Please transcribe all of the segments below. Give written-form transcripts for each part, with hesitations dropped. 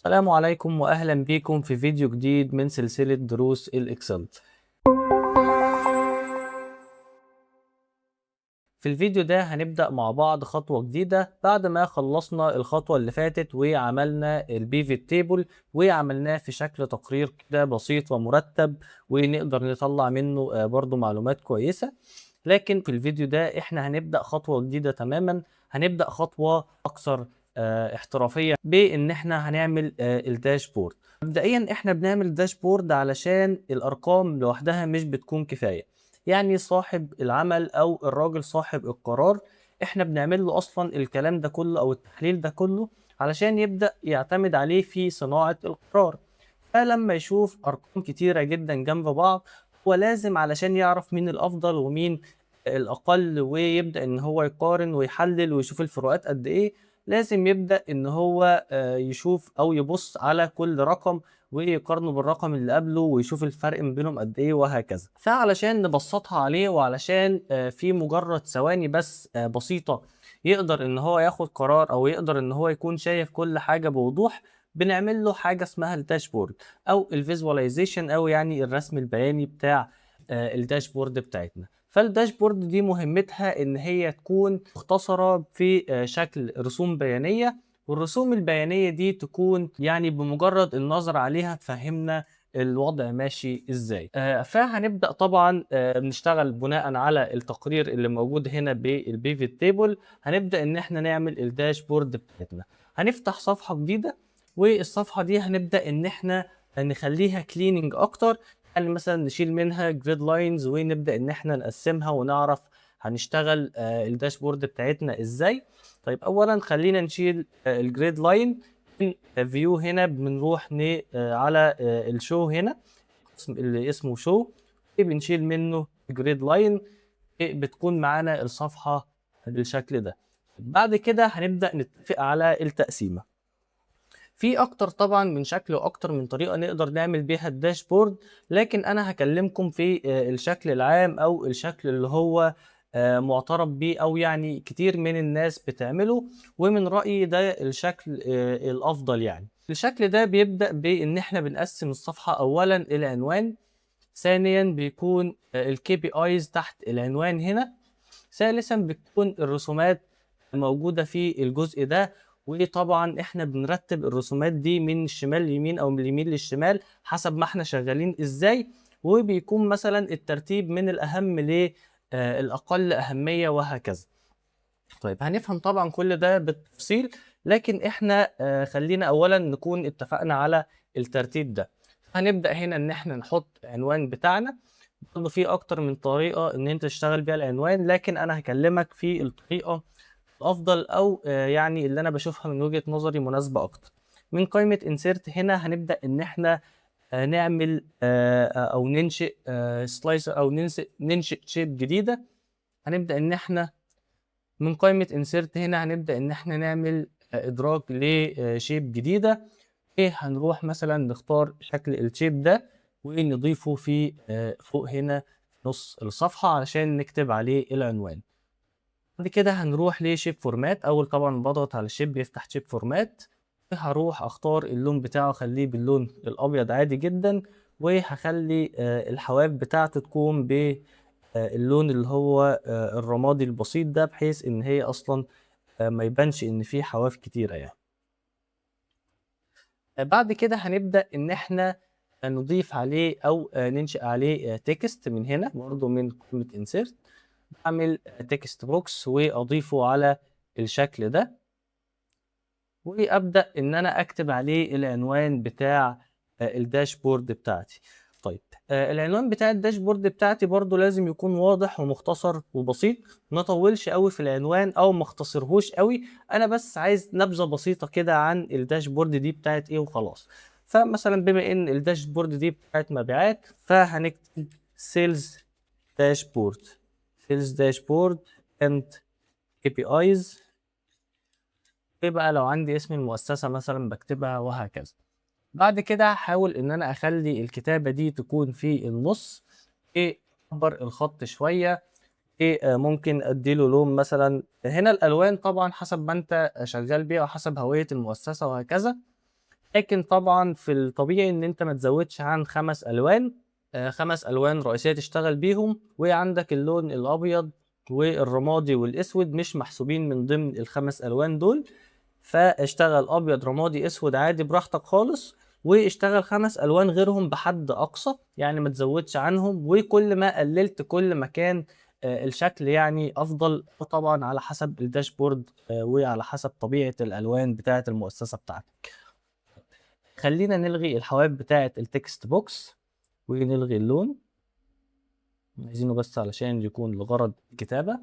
السلام عليكم وأهلا بيكم في فيديو جديد من سلسلة دروس الإكسل. في الفيديو ده هنبدأ مع بعض خطوة جديدة بعد ما خلصنا الخطوة اللي فاتت وعملنا البيفت تيبل وعملناه في شكل تقرير كده بسيط ومرتب ونقدر نطلع منه برضو معلومات كويسة. لكن في الفيديو ده احنا هنبدأ خطوة جديدة تماما، هنبدأ خطوة أكثر احترافية بإن احنا هنعمل الداشبورد. مبدئيا احنا بنعمل داشبورد علشان الأرقام لوحدها مش بتكون كفاية. يعني صاحب العمل أو الراجل صاحب القرار احنا بنعمل له أصلا الكلام ده كله أو التحليل ده كله علشان يبدأ يعتمد عليه في صناعة القرار. فلما يشوف أرقام كتيرة جدا جنب بعض هو لازم علشان يعرف مين الأفضل ومين الأقل ويبدأ إن هو يقارن ويحلل ويشوف الفروقات قد إيه، لازم يبدأ إن هو يشوف أو يبص على كل رقم ويقارنه بالرقم اللي قبله ويشوف الفرق ما بينهم قد إيه وهكذا. فعلشان نبسطها عليه وعلشان في مجرد ثواني بس بسيطة يقدر إن هو ياخد قرار أو يقدر إن هو يكون شايف كل حاجة بوضوح، بنعمل له حاجة اسمها الداشبورد أو الفيزواليزيشن أو يعني الرسم البياني بتاع الداشبورد بتاعتنا. فالداشبورد دي مهمتها ان هي تكون مختصرة في شكل رسوم بيانية، والرسوم البيانية دي تكون يعني بمجرد النظر عليها تفهمنا الوضع ماشي ازاي. فهنبدأ طبعا بنشتغل بناء على التقرير اللي موجود هنا بالبيفت تيبل. هنبدأ ان احنا نعمل الداشبورد بتاعتنا. هنفتح صفحة جديدة والصفحة دي هنبدأ ان احنا نخليها كليننج اكتر، يعني مثلا نشيل منها جريد لاينز ونبدا ان احنا نقسمها ونعرف هنشتغل الداشبورد بتاعتنا ازاي. طيب اولا خلينا نشيل الجريد لاين من فيو. هنا بنروح على الشو هنا اللي اسمه شو، بنشيل منه جريد لاين، بتكون معانا الصفحة بالشكل ده. بعد كده هنبدأ نتفق على التقسيمة. في اكتر طبعا من شكل واكتر من طريقه نقدر نعمل بيها الداشبورد، لكن انا هكلمكم في الشكل العام او الشكل اللي هو معترف بيه او يعني كتير من الناس بتعمله، ومن رايي ده الشكل الافضل. يعني الشكل ده بيبدا بان احنا بنقسم الصفحه اولا العنوان، ثانيا بيكون الكي بي ايز تحت العنوان هنا، ثالثا بتكون الرسومات موجودة في الجزء ده. وطبعا احنا بنرتب الرسومات دي من الشمال لليمين او من اليمين للشمال حسب ما احنا شغالين ازاي، وبيكون مثلا الترتيب من الاهم للاقل اهمية وهكذا. طيب هنفهم طبعا كل ده بالتفصيل، لكن احنا خلينا اولا نكون اتفقنا على الترتيب ده. هنبدأ هنا ان احنا نحط عنوان بتاعنا. برضه في اكتر من طريقة ان انت تشتغل بيها العنوان، لكن انا هكلمك في الطريقة الافضل او يعني اللي انا بشوفها من وجهة نظري مناسبة اكتر. من قائمة insert هنا هنبدأ ان احنا نعمل او ننشئ سلايسر او ننشئ شيب جديدة. هنبدأ ان احنا من قائمة insert هنا هنبدأ ان احنا نعمل ادراج لشيب جديدة. هنروح مثلا نختار شكل الشيب ده ونضيفه في فوق هنا في نص الصفحة علشان نكتب عليه العنوان. بعد كده هنروح لشيب فورمات. اول طبعا بضغط على الشيب بيفتح شيب فورمات، هروح اختار اللون بتاعه اخليه باللون الابيض عادي جدا، وهخلي الحواف بتاعته تكون باللون اللي هو الرمادي البسيط ده، بحيث ان هي اصلا ما يبانش ان في حواف كتيرة يعني. بعد كده هنبدأ ان احنا نضيف عليه او ننشئ عليه تكست من هنا برضه من قائمة insert. اعمل تكست بوكس واضيفه على الشكل ده، وابدا ان انا اكتب عليه العنوان بتاع الداشبورد بتاعتي. طيب العنوان بتاع الداشبورد بتاعتي برضو لازم يكون واضح ومختصر وبسيط، ما طولش قوي في العنوان او ما اختصرهوش قوي. انا بس عايز نبذة بسيطة كده عن الداشبورد دي بتاعت ايه وخلاص. فمثلا بما ان الداشبورد دي بتاعت مبيعات فهنكتب سيلز داشبورد، سيلز داشبورد اند كي بي ايز. ايه بقى لو عندي اسم المؤسسة مثلا بكتبها وهكذا. بعد كده هحاول ان انا اخلي الكتابة دي تكون في النص، ايه اكبر الخط شوية، ايه ممكن اديله لون مثلا. هنا الالوان طبعا حسب ما انت شغال بيه او حسب هوية المؤسسة وهكذا. لكن طبعا في الطبيعي ان انت ما تزودش عن 5 الوان، 5 الوان رئيسيه تشتغل بيهم. وعندك اللون الابيض والرمادي والاسود مش محسوبين من ضمن الخمس الوان دول، فاشتغل ابيض رمادي اسود عادي براحتك خالص، واشتغل 5 الوان غيرهم بحد اقصى، يعني ما تزودش عنهم. وكل ما قللت كل ما كان الشكل يعني افضل، طبعا على حسب الداشبورد وعلى حسب طبيعه الالوان بتاعه المؤسسه بتاعتك. خلينا نلغي الحواف بتاعه التكست بوكس ونلغي اللون، عايزينه بس علشان يكون لغرض الكتابه.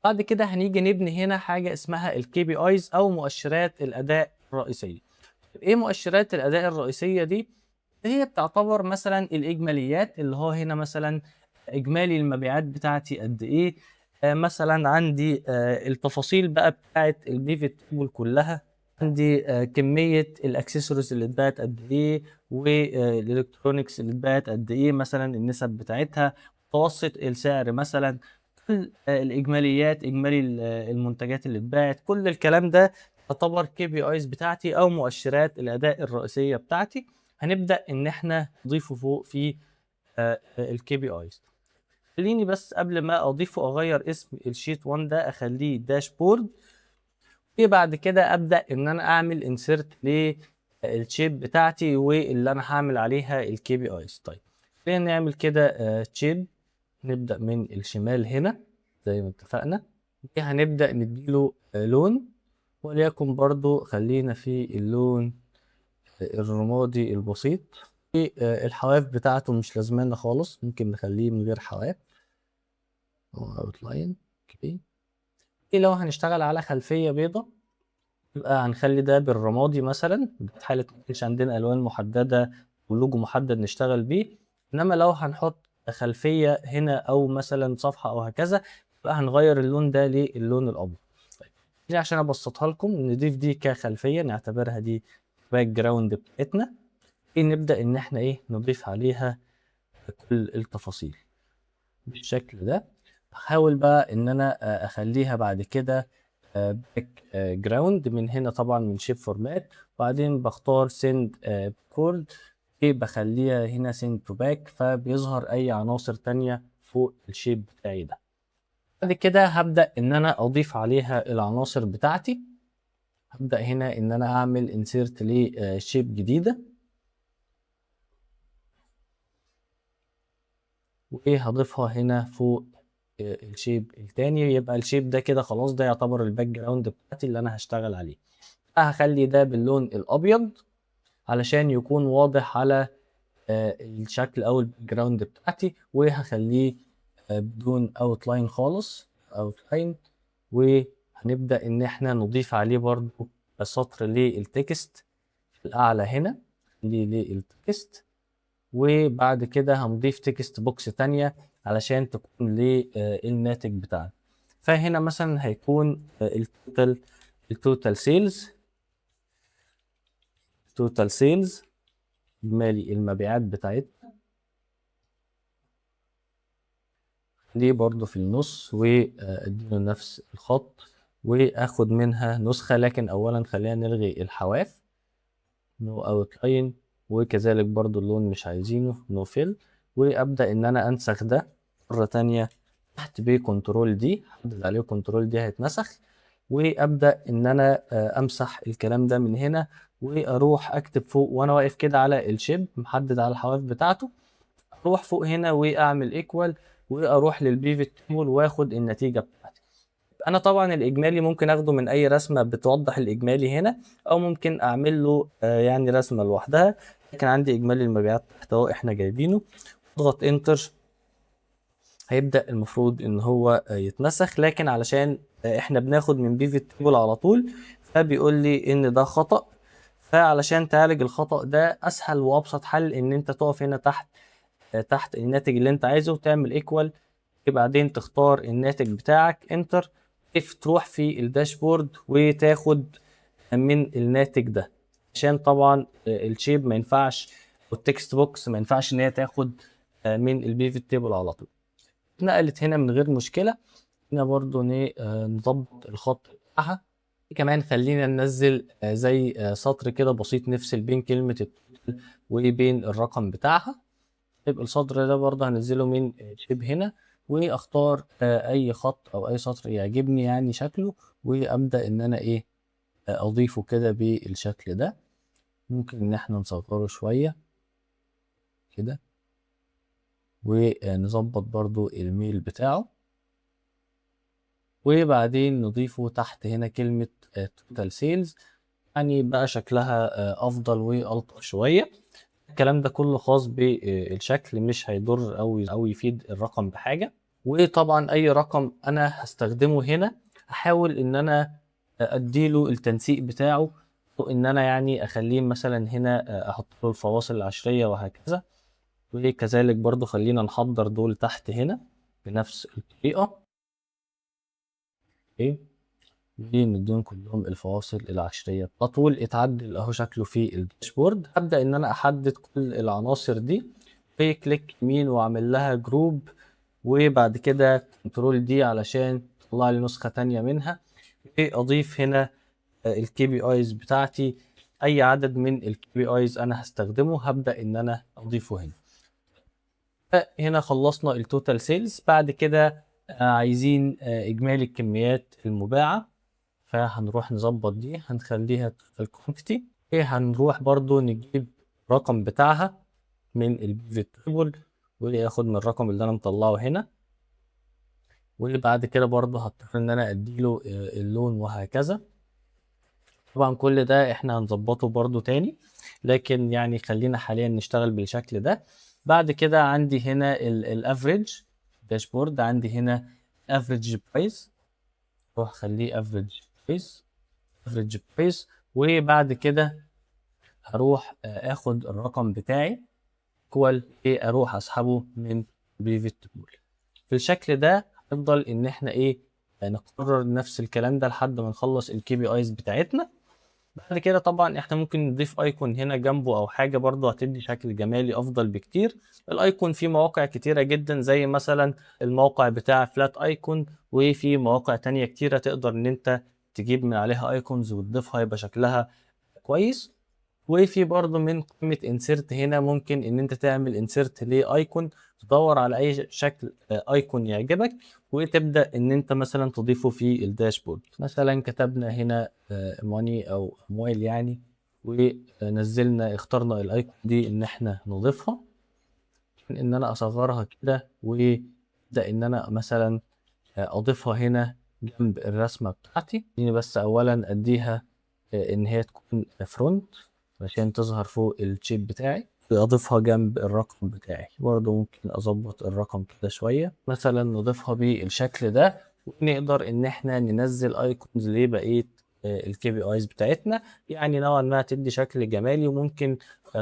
بعد كده هنيجي نبني هنا حاجه اسمها الكي بي ايز او مؤشرات الاداء الرئيسيه. ايه مؤشرات الاداء الرئيسيه دي؟ هي بتعتبر مثلا الاجماليات، اللي هو هنا مثلا اجمالي المبيعات بتاعتي قد ايه. مثلا عندي التفاصيل بقى بتاعت البيفت تيبل كلها، عندي كميه الاكسسوارز اللي اتباعت قد ايه، والالكترونكس اللي اتباعت قد ايه، مثلا النسب بتاعتها، متوسط السعر مثلا، كل الاجماليات، اجمالي المنتجات اللي اتباعت، كل الكلام ده تعتبر كي بي ايز بتاعتي او مؤشرات الاداء الرئيسيه بتاعتي. هنبدا ان احنا نضيفه فوق في الكي بي ايز. خليني بس قبل ما اضيفه اغير اسم الشيت 1 ده اخليه داشبورد، وبعد كده ابدا ان انا اعمل انسيرت للشيب بتاعتي واللي انا هعمل عليها الكي بي ايز. طيب خلينا نعمل كده شيب، نبدا من الشمال هنا زي ما اتفقنا، هنبدا نديله لون، وليكن برضو خلينا في اللون الرمادي البسيط. الحواف بتاعته مش لازمانة خالص، ممكن نخليه من غير حواف او اوتلاين. اوكي، لو هنشتغل على خلفية بيضة يبقى هنخلي ده بالرمادي مثلا، في حالة مفيش عندنا الوان محددة ولوجو محدد نشتغل بيه. انما لو هنحط خلفية هنا او مثلا صفحة او هكذا، يبقى هنغير اللون ده للون الابيض. طيب دي عشان ابسطها لكم، نضيف دي كخلفية، نعتبرها دي باك جراوند بتاعتنا. نبدأ ان احنا نضيف عليها كل التفاصيل بالشكل ده. هحاول بقى ان انا اخليها بعد كده باك جراوند من هنا، طبعا من شيب فورمات، وبعدين بختار سند كورد، بخليها هنا سند تو باك، فبيظهر اي عناصر تانية فوق الشيب بتاعي ده. بعد كده هبدأ ان انا اضيف عليها العناصر بتاعتي. هبدأ هنا ان انا اعمل انسيرت لشيب جديدة، وهضيفها هنا فوق الشيب التاني. يبقى الشيب ده كده خلاص، ده يعتبر الباك جراوند بتاعتي اللي انا هشتغل عليه. هخلي ده باللون الابيض علشان يكون واضح على الشكل او الباك جراوند بتاعتي، وهخليه بدون اوتلاين خالص، اوتلاين. وهنبدأ ان احنا نضيف عليه برضو سطر للتكست الاعلى هنا، للتكست. وبعد كده هنضيف تكست بوكس تانية علشان تكون للناتج بتاعنا. فهنا مثلا هيكون التوتال سيلز، توتال سيلز اجمالي المبيعات بتاعتنا، دي برضو في النص، واديله نفس الخط واخد منها نسخة. لكن اولا خلينا نلغي الحواف، نو اوتلاين، وكذلك برضو اللون مش عايزينه، نو فيل. وابدا ان انا انسخ ده مرة تانية تحت بكنترول دي، حدد عليه كنترول دي هيتنسخ. وابدا ان انا امسح الكلام ده من هنا، واروح اكتب فوق وانا واقف كده على الشيب محدد على الحواف بتاعته، اروح فوق هنا واعمل ايكوال، واروح للبيفت تيبل واخد النتيجه بتاعتي. انا طبعا الاجمالي ممكن اخده من اي رسمه بتوضح الاجمالي هنا، او ممكن اعمل له يعني رسمه لوحدها. لكن عندي اجمالي المبيعات تحت اهو احنا جايبينه. اضغط انتر، هيبدأ المفروض ان هو يتنسخ. لكن علشان احنا بناخد من بيفت تيبل على طول، فبيقول لي ان ده خطأ. فعلشان تعالج الخطأ ده، اسهل وابسط حل ان انت تقف هنا تحت الناتج اللي انت عايزه وتعمل ايكوال، بعدين تختار الناتج بتاعك انتر، تروح في الداشبورد وتاخد من الناتج ده. عشان طبعا الشيب ما ينفعش والتكست بوكس ما ينفعش ان هي تاخد من البيفت تيبل على طول. اتنقلت هنا من غير مشكلة. هنا برضو نظبط الخط بتاعها، كمان خلينا ننزل زي سطر كده بسيط نفصل بين كلمة التوتال وبين الرقم بتاعها. يبقى السطر ده برضه هنزله من شيب هنا، واختار اي خط او اي سطر يعجبني يعني شكله، وابدا ان انا ايه اضيفه كده بالشكل ده. ممكن ان احنا نصغره شوية كده، ونظبط برضو الميل بتاعه، وبعدين نضيفه تحت هنا كلمة توتال سيلز، يعني بقى شكلها افضل والطف شوية. الكلام ده كله خاص بالشكل، مش هيضر او يفيد الرقم بحاجة. وطبعا اي رقم انا هستخدمه هنا هحاول ان انا اديله التنسيق بتاعه، وان انا يعني اخليه مثلا هنا احط له الفواصل العشرية وهكذا. وكذلك برضو خلينا نحضر دول تحت هنا بنفس الطريقة. اوكي، ونديهم كلهم الفواصل العشرية. الطول اتعدل اهو شكله في الداشبورد. هبدأ ان انا احدد كل العناصر دي كليك يمين واعمل لها جروب، وبعد كده كنترول دي علشان تطلع لي نسخة تانية منها، واضيف هنا الكي بي ايز بتاعتي. اي عدد من الكي بي ايز انا هستخدمه هبدأ ان انا اضيفه هنا. هنا خلصنا التوتال سيلز. بعد كده عايزين اجمالي الكميات المباعة، فهنروح نظبط دي هنخليها total quantity. وهنروح برضو نجيب الرقم بتاعها من البيفت تيبل، وياخد من الرقم اللي انا مطلعه هنا. وبعد كده برضو هضطر ان انا اديله اللون وهكذا. طبعا كل ده احنا هنظبطه برضو تاني، لكن يعني خلينا حاليا نشتغل بالشكل ده. بعد كده عندي هنا الافريج داشبورد، عندي هنا افريج برايس، اروح اخليه افريج برايس، افريج برايس. وبعد كده هروح اخد الرقم بتاعي ايكوال ايه، اروح اسحبه من بيفت تول. في الشكل ده هنفضل ان احنا ايه نكرر نفس الكلام ده لحد ما نخلص الكي بي ايز بتاعتنا. بعد كده طبعا احنا ممكن نضيف ايكون هنا جنبه او حاجه برضه هتدي شكل جمالي افضل بكتير. الايكون في مواقع كتيره جدا زي مثلا الموقع بتاع فلات ايكون، وفي مواقع تانية كتيره تقدر ان انت تجيب من عليها ايكونز وتضيفها يبقى شكلها كويس. وفي برضه من قائمة انسيرت هنا ممكن ان انت تعمل انسيرت لايكون، تدور على اي شكل ايكون يعجبك وتبدأ ان انت مثلا تضيفه في الداشبورد. مثلا كتبنا هنا ماني او اموال يعني، ونزلنا اخترنا الايكون دي ان احنا نضيفها. ان انا اصغرها كده وابدأ ان انا مثلا اضيفها هنا جنب الرسمة بتاعتي. يعني بس اولا اديها ان هي تكون فرونت عشان تظهر فوق الشيب بتاعي، اضيفها جنب الرقم بتاعي. برضه ممكن اظبط الرقم كده شوية، مثلا نضيفها بالشكل ده. ونقدر ان احنا ننزل ايكونز لبقية الكي بي ايز بتاعتنا، يعني نوعا ما تدي شكل جمالي. وممكن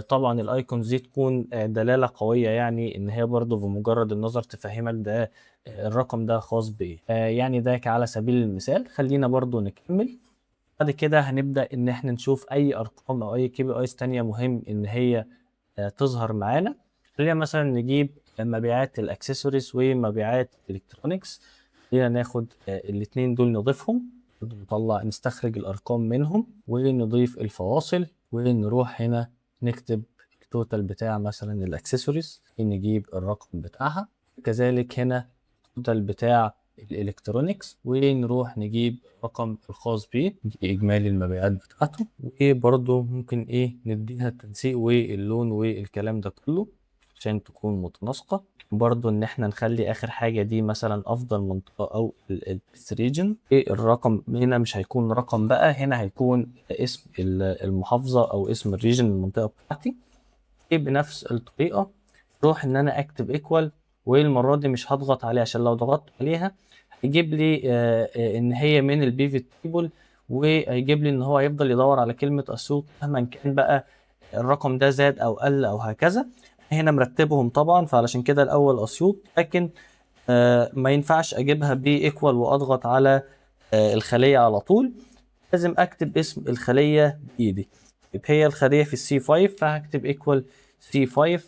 طبعا الايكونز دي تكون دلالة قوية، يعني ان هي برضه بمجرد النظر تفهمك ده الرقم ده خاص بايه. يعني ده على سبيل المثال. خلينا برضه نكمل. بعد كده هنبدأ ان احنا نشوف اي ارقام او اي كي بي ايز تانية مهم ان هي تظهر معانا. خلينا مثلا نجيب مبيعات الاكسسوارز ومبيعات الالكترونيكس. خلينا ناخد الاتنين دول نضيفهم، نطلع نستخرج الارقام منهم ونضيف الفواصل، ونروح هنا نكتب التوتال بتاع مثلا الاكسسوارز، نجيب الرقم بتاعها. كذلك هنا التوتال بتاع الالكترونيكس، ونروح نجيب الرقم الخاص بيه اجمالي المبيعات بتاعته. وبرضه ممكن ايه نديها التنسيق واللون والكلام ده كله عشان تكون متناسقة. برضه ان احنا نخلي اخر حاجة دي مثلا افضل منطقة او البيست ريجن. الرقم هنا مش هيكون رقم بقى، هنا هيكون اسم المحافظة او اسم الريجن المنطقة بتاعتي. بنفس الطريقة اروح ان انا اكتب ايكوال، والمرة دي مش هضغط عليها عشان لو ضغطت عليها هيجيب لي ان هي من البيفت تيبل، وهيجيب لي ان هو يفضل يدور على كلمة اسيوط مهما كان بقى الرقم ده زاد او قل او هكذا. هنا مرتبهم طبعا، فعلشان كده الاول اسيوط، لكن ما ينفعش اجيبها بايكوال واضغط على الخلية على طول. لازم اكتب اسم الخلية بايدي. يبقى هي الخلية في السي 5، فهكتب ايكوال سي 5.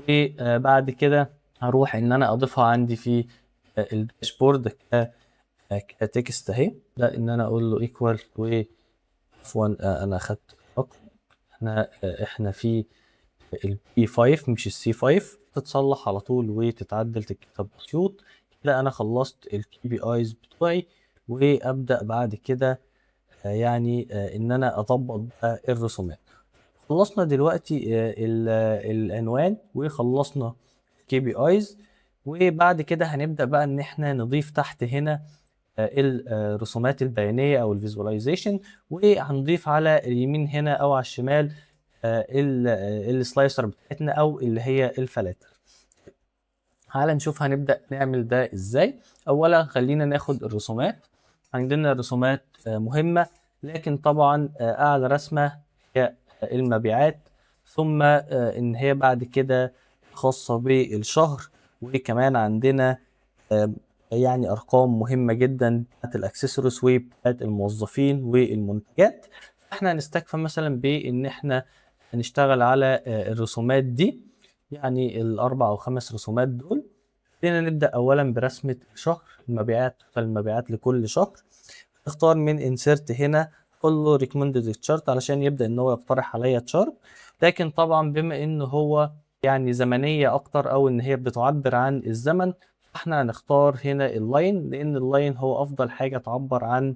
وبعد كده هروح ان انا اضيفها عندي في الداشبورد تكست اهي، ده ان انا اقول له ايكوال و F1 انا اخدت رقم. احنا في ال B5 مش ال C5، تتصلح على طول وتتعدل تتكتب مظبوط. كده انا خلصت ال KPIs بتوعي، وابدا بعد كده يعني ان انا اطبق بقى الرسومات. خلصنا دلوقتي العنوان وخلصنا KPIs، وبعد كده هنبدا بقى ان احنا نضيف تحت هنا الرسومات البيانيه او الفيزواليزيشن، وهنضيف على اليمين هنا او على الشمال السلايسر بتاعتنا او اللي هي الفلاتر. تعالى نشوف هنبدأ نعمل ده ازاي. اولا خلينا ناخد الرسومات. عندنا الرسومات مهمة، لكن طبعا اعلى رسمة هي المبيعات، ثم ان هي بعد كده خاصة بالشهر، وكمان عندنا آه، يعني ارقام مهمة جدا بتاعت الاكسسوارز وبتاعت الموظفين والمنتجات. احنا هنستكفى مثلا بان احنا هنشتغل على الرسومات دي، يعني الاربع او خمس رسومات دول. خلينا نبدا اولا برسمه شهر المبيعات، المبيعات لكل شهر. اختار من انسيرت هنا، قول له ريكومندد تشارت علشان يبدا ان هو يقترح عليا تشارت. لكن طبعا بما ان هو يعني زمنيه اكتر او ان هي بتعبر عن الزمن، احنا هنختار هنا اللاين، لان اللاين هو افضل حاجه تعبر عن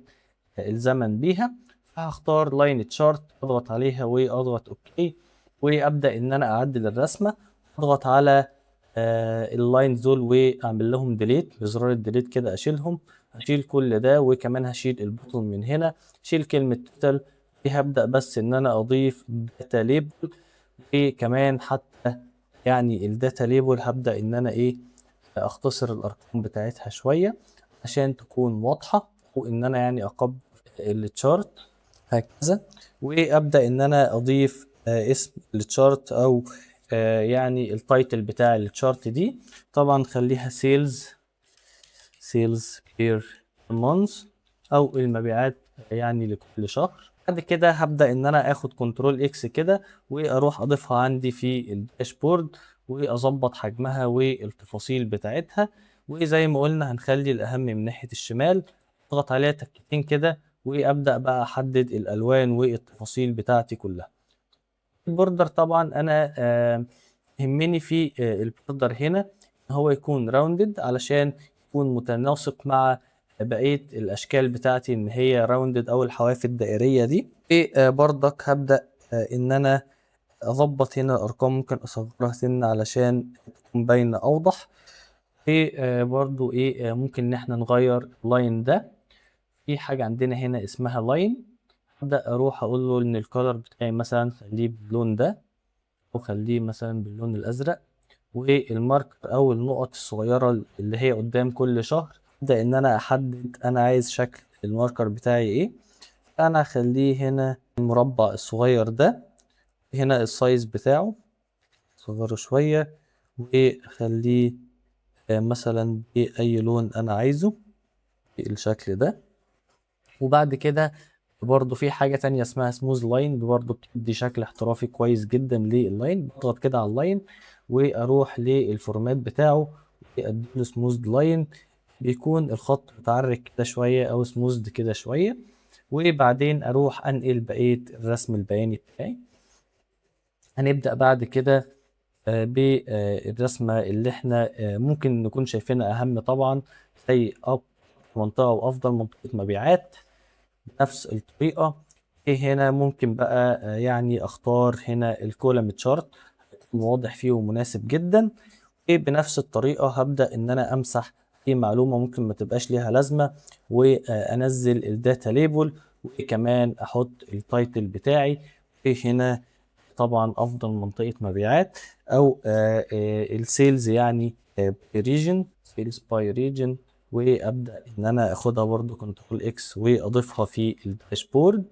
الزمن بيها. فهختار لاين تشارت، اضغط عليها واضغط اوكي، وابدا ان انا اعدل الرسمه. اضغط على اللاينز دول واعمل لهم ديليت بزرار الديليت كده، اشيلهم. هشيل كل ده، وكمان هشيل البوتون من هنا، شيل كلمه توتال. هبدا بس ان انا اضيف داتا ليبل، وكمان حتى يعني الداتا ليبل هبدا ان انا ايه اختصر الارقام بتاعتها شويه عشان تكون واضحه، وان انا يعني اكبر التشارت هكذا. وابدا ان انا اضيف اسم التشارت او يعني التايتل بتاع التشارت دي. طبعا خليها سيلز بير مانث او المبيعات يعني لكل شهر. بعد كده هبدا ان انا اخد كنترول اكس كده واروح اضيفها عندي في الداشبورد، واظبط حجمها والتفاصيل بتاعتها. وزي ما قلنا هنخلي الاهم من ناحيه الشمال، اضغط عليها تكتين كده، وابدا بقى احدد الالوان والتفاصيل بتاعتي كلها. البوردر طبعا انا يهمني في البوردر هنا ان هو يكون راوندد علشان يكون متناسق مع بقية الاشكال بتاعتي، ان هي راوندد او الحواف الدائرية دي. وبرضك هبدأ ان انا اظبط هنا الارقام، ممكن اصغرها سنة علشان تكون باينة اوضح. وبرضو ايه ممكن ان احنا نغير اللاين ده. في حاجة عندنا هنا اسمها لاين، ابدأ اروح اقول له ان الكولر بتاعي مثلا خليه باللون ده، وخليه مثلا باللون الازرق. والماركر او النقط الصغيره اللي هي قدام كل شهر، ابدا ان انا احدد انا عايز شكل الماركر بتاعي ايه. انا هخليه هنا المربع الصغير ده، هنا السايز بتاعه صغره شويه، وخليه مثلا باي لون انا عايزه بالشكل ده. وبعد كده برضه في حاجة تانية اسمها سموز لاين، برضه بتدي شكل احترافي كويس جدا لللاين. بضغط كده على اللاين واروح للفورمات بتاعه واديله سموز لاين، بيكون الخط متعرج كده شوية او سموزد كده شوية. وبعدين اروح انقل بقية الرسم البياني بتاعي. هنبدأ بعد كده بالرسمة اللي احنا ممكن نكون شايفينها اهم طبعا، زي منطقة وافضل منطقة مبيعات بنفس الطريقة. ايه هنا ممكن بقى يعني اختار هنا الكولم تشارت، هيكون واضح فيه ومناسب جدا. وبنفس الطريقة هبدأ ان انا امسح اي معلومة ممكن ما تبقاش ليها لازمة، وانزل الداتا ليبل، وكمان احط التايتل بتاعي. هنا طبعا افضل منطقة مبيعات او السيلز يعني ريجن، سيلز باي ريجن. وابدا ان انا اخدها برضو كنترول اكس واضيفها في الداشبورد،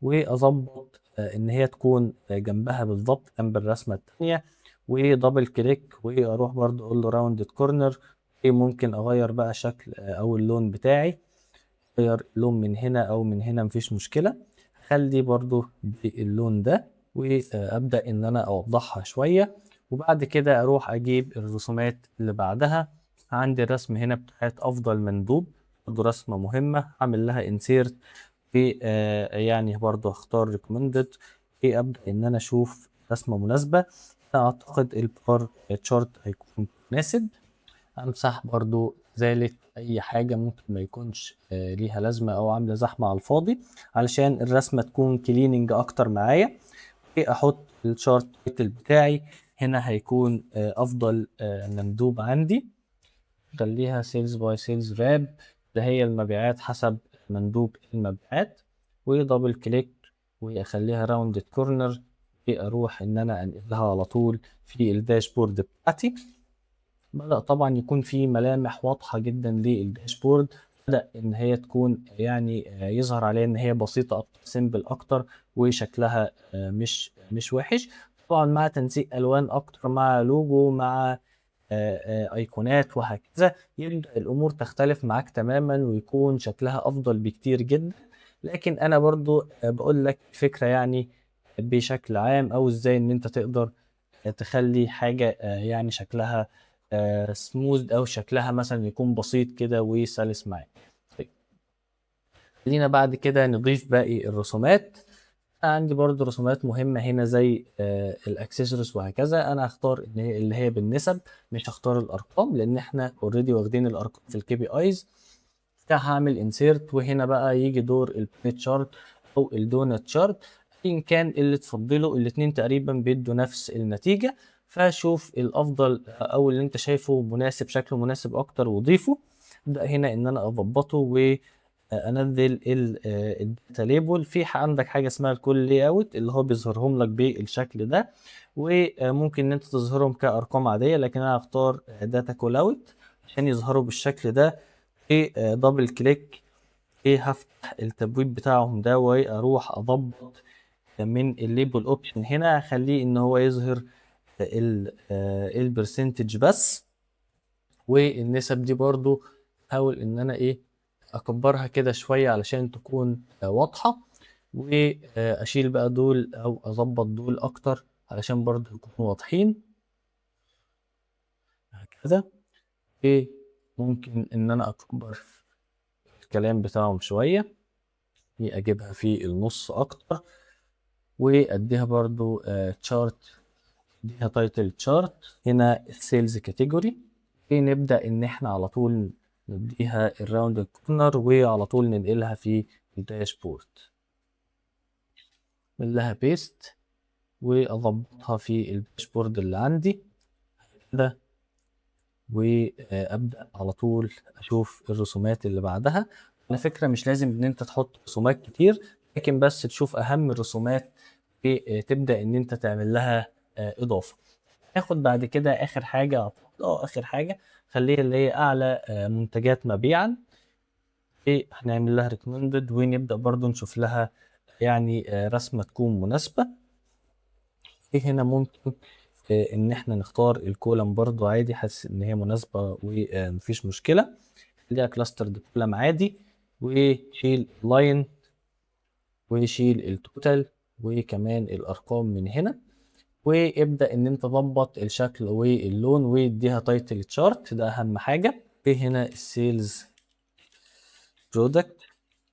واظبط ان هي تكون جنبها بالظبط جنب الرسمه الثانيه. ودبل كليك واروح برضو اقول له راوندد كورنر. ممكن اغير بقى شكل او اللون بتاعي، اغير اللون من هنا او من هنا مفيش مشكله. خلي برضو باللون ده، وابدا ان انا اوضحها شويه. وبعد كده اروح اجيب الرسومات اللي بعدها. عندي الرسم هنا بتاعت افضل مندوب، برضه رسمة مهمة هعمل لها انسيرت، يعني برضه هختار ريكومندد ابدا ان انا اشوف رسمة مناسبة. أنا اعتقد البار تشارت هيكون مناسب. امسح برضو ازالة اي حاجة ممكن ما يكونش ليها لازمة او عاملة زحمة على الفاضي، علشان الرسمة تكون كليننج اكتر معايا. احط الشارت تايتل بتاعي هنا هيكون افضل مندوب عندي. خليها سيلز باي سيلز راب، ده هي المبيعات حسب مندوب المبيعات. ودبل كليك واخليها راوندد كورنر، واروح ان انا انقلها على طول في الداشبورد بتاعتي. بدأ طبعا يكون في ملامح واضحة جدا للداشبورد، بدأ ان هي تكون يعني يظهر عليها ان هي بسيطة اكتر، سيمبل اكتر، وشكلها مش وحش. طبعا مع تنسيق الوان اكتر، مع لوجو، مع ايقونات وهكذا، يبدأ الامور تختلف معاك تماما ويكون شكلها افضل بكتير جدا. لكن انا برضو بقول لك فكرة يعني بشكل عام، او ازاي ان انت تقدر تخلي حاجة يعني شكلها سموث، او شكلها مثلا يكون بسيط كده وسلس معاك. طيب، خلينا بعد كده نضيف باقي الرسومات. عندي برضو رسومات مهمة هنا زي الاكسسوارز وهكذا. انا هختار اللي هي بالنسب، مش هختار الارقام لان احنا اوريدي واخدين الارقام في الكي بي ايز. هعمل انسيرت، وهنا بقى يجي دور البنت شارت او الدونت شارت، ان كان اللي تفضله. الاتنين تقريبا بيدوا نفس النتيجة، فشوف الافضل او اللي انت شايفه مناسب، شكله مناسب اكتر وضيفه. ابدا هنا ان انا اضبطه وانزل الداتا ليبل. في عندك حاجه اسمها الكول لي اوت اللي هو بيظهرهم لك بالشكل ده، وممكن ان انت تظهرهم كارقام عاديه، لكن انا هختار داتا كول اوت عشان يظهروا بالشكل ده. ايه دبل كليك، هفتح التبويب بتاعهم ده واروح اضبط من الليبل اوبشن هنا، اخليه ان هو يظهر البرسنتج بس. والنسب دي برضو احاول ان انا اكبرها كده شوية علشان تكون واضحة، واشيل بقى دول او اظبط دول اكتر علشان برضو يكونوا واضحين هكذا. ممكن ان انا اكبر الكلام بتاعهم شوية، اجيبها في النص اكتر، واديها برضو تشارت، اديها تايتل تشارت هنا السيلز كاتيجوري. نبدأ ان احنا على طول نديها الراوند كورنر، وعلى طول ننقلها في الداشبورد. اعمل لها بيست واظبطها في الداشبورد اللي عندي كده، وابدا على طول اشوف الرسومات اللي بعدها. على فكره مش لازم ان انت تحط رسومات كتير، لكن بس تشوف اهم الرسومات وتبدا ان انت تعمل لها اضافه. هاخد بعد كده اخر حاجه، اخر حاجه خليها اللي هي اعلى منتجات مبيعا. هنعمل لها ريكومندد، ونبدا برضو نشوف لها يعني رسمه تكون مناسبه. هنا ممكن ان احنا نختار الكولم برضو عادي، حاسس ان هي مناسبة ومفيش مشكلة. خليها كلاستر كولم عادي، وشيل لاين، وشيل التوتال، وكمان الارقام من هنا. وابدأ ان انت تظبط الشكل واللون، واديها تايتل تشارت، ده اهم حاجة. هنا السيلز برودكت،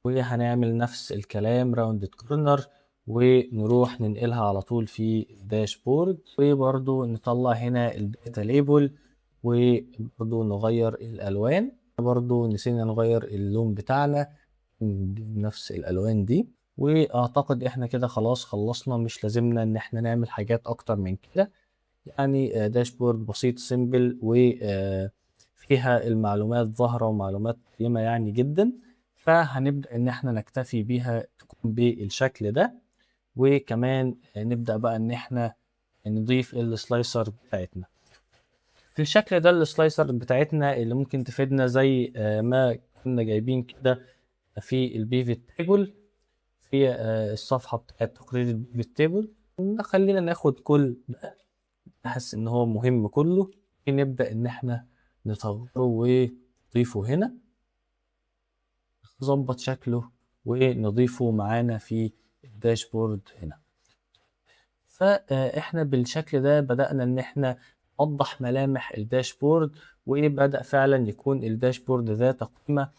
وهنعمل نفس الكلام راوندد كورنر، ونروح ننقلها على طول في الداشبورد. وبرضو نطلع هنا الداتا ليبل، وبرضو نغير الالوان. برضو نسينا نغير اللون بتاعنا، نفس الالوان دي. واعتقد احنا كده خلاص خلصنا، مش لازمنا ان احنا نعمل حاجات اكتر من كده. يعني داشبورد بسيط سيمبل، وفيها المعلومات ظاهرة ومعلومات قيمة يعني جدا. فهنبدأ ان احنا نكتفي بيها تكون بالشكل ده. وكمان نبدأ بقى ان احنا نضيف السلايسر بتاعتنا في الشكل ده. السلايسر بتاعتنا اللي ممكن تفيدنا زي ما كنا جايبين كده في البيفت تيبل، في الصفحة بتاعت تقرير البيفت تيبل. خلينا ناخد كل ده، احس ان هو مهم كله، نبدأ ان احنا نصغره ونضيفه هنا، نظبط شكله ونضيفه معانا في الداشبورد هنا. فاحنا بالشكل ده بدأنا ان احنا نوضح ملامح الداشبورد، وبدأ فعلا يكون الداشبورد ذات قيمة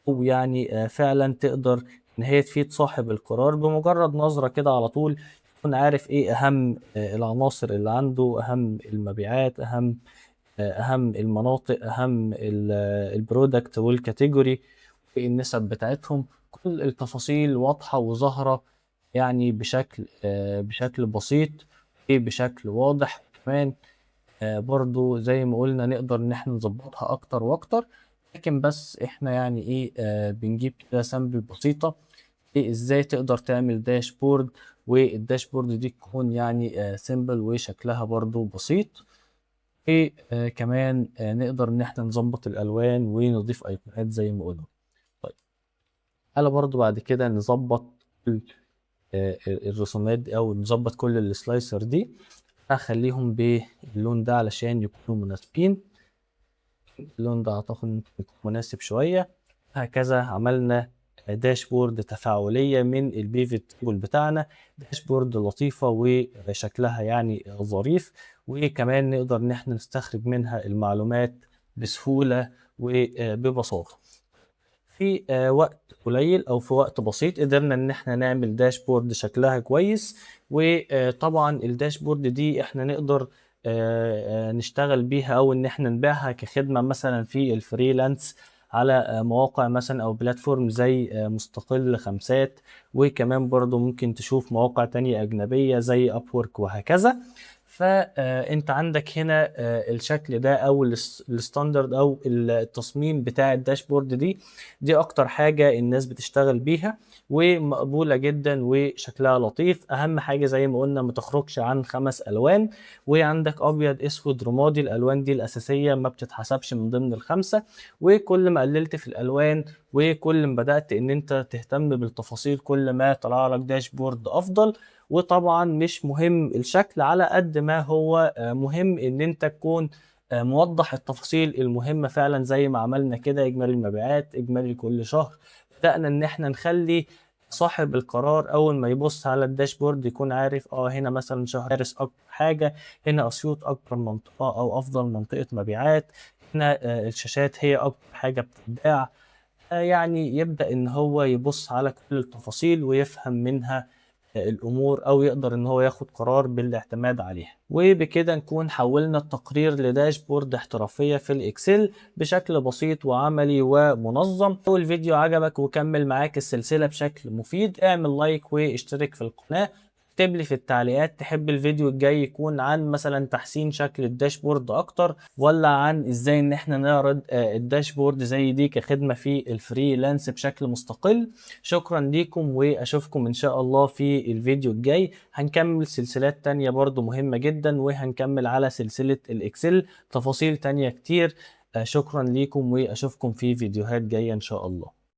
أو يعني فعلًا تقدر إن هي تفيد صاحب القرار بمجرد نظرة كده على طول، يكون عارف إيه أهم العناصر اللي عنده، أهم المبيعات، أهم المناطق، أهم الproduct والcategory والنسب بتاعتهم، كل التفاصيل واضحة وظاهرة يعني بشكل بسيط وبشكل واضح. كمان برضه زي ما قُلنا نقدر إن إحنا نضبّطها أكتر وأكتر، لكن بس إحنا يعني إيه، بنجيب كده sample بسيطة إزاي تقدر تعمل dashboard، والdashboard دي تكون يعني simple وشكلها برضه بسيط. كمان نقدر إن إحنا نضبّط الألوان ونضيف أيقونات زي ما قُلنا. طيب تعالَ برضه بعد كده نضبّط ال الرسومات دي أو نضبّط كل الslicer دي، هاخلّيهم باللون ده علشان يكونوا مناسبين. اللون ده أعتقد ممكن يكون مناسب شوية. هكذا عملنا داشبورد تفاعلية من الpivot table بتاعنا، داشبورد لطيفة وشكلها يعني ظريف، وكمان نقدر إن إحنا نستخرج منها المعلومات بسهولة وببساطة. في وقت قليل أو في وقت بسيط قدرنا إن إحنا نعمل داشبورد شكلها كويس، وطبعًا الداشبورد دي إحنا نقدر نشتغل بيها أو إن إحنا نبيعها كخدمة مثلًا في الفريلانس على مواقع مثلًا أو platform زي مستقل خمسات، وكمان برضه ممكن تشوف مواقع تانية أجنبية زي upwork وهكذا. أنت عندك هنا الشكل ده أو الstandard أو التصميم بتاع الداشبورد دي أكتر حاجة الناس بتشتغل بيها ومقبولة جدًا وشكلها لطيف. أهم حاجة زي ما قُلنا ما تخرجش عن 5 ألوان، وعندك أبيض، أسود، رمادي، الألوان دي الأساسية ما بتتحسبش من ضمن ال5، وكل ما قللت في الألوان وكل ما بدأت إن أنت تهتم بالتفاصيل كل ما طلع لك داشبورد أفضل. وطبعًا مش مهم الشكل على قد ما هو مهم إن أنت تكون موضّح التفاصيل المهمة فعلًا زي ما عملنا كده، إجمالي المبيعات، إجمالي كل شهر. بدأنا إن إحنا نخلّي صاحب القرار أول ما يبُص على الداشبورد يكون عارف هنا مثلًا شهر مارس أكتر حاجة، هنا أسيوط أكبر منطقة أو أفضل منطقة مبيعات، هنا الشاشات هي أكتر حاجة بتتباع. يعني يبدأ إن هو يبُص على كل التفاصيل ويفهم منها الأمور، أو يقدر إن هو ياخد قرار بالاعتماد عليها. وبكده نكون حوّلنا التقرير لداشبورد احترافية في الإكسل بشكل بسيط وعملي ومنظم. لو الفيديو عجبك وكمّل معاك السلسلة بشكل مفيد، اعمل لايك واشترك في القناة. اكتب لي في التعليقات تحب الفيديو الجاي يكون عن مثلًا تحسين شكل الداشبورد أكتر، والّا عن إزاي إن إحنا نعرض الداشبورد زي دي كخدمة في الفريلانس بشكل مستقل. شكرًا ليكم وأشوفكم إن شاء الله في الفيديو الجاي. هنكمّل سلسلات تانية برضه مهمة جدًا، وهنكمّل على سلسلة الإكسل تفاصيل تانية كتير. شكرًا ليكم وأشوفكم في فيديوهات جاية إن شاء الله.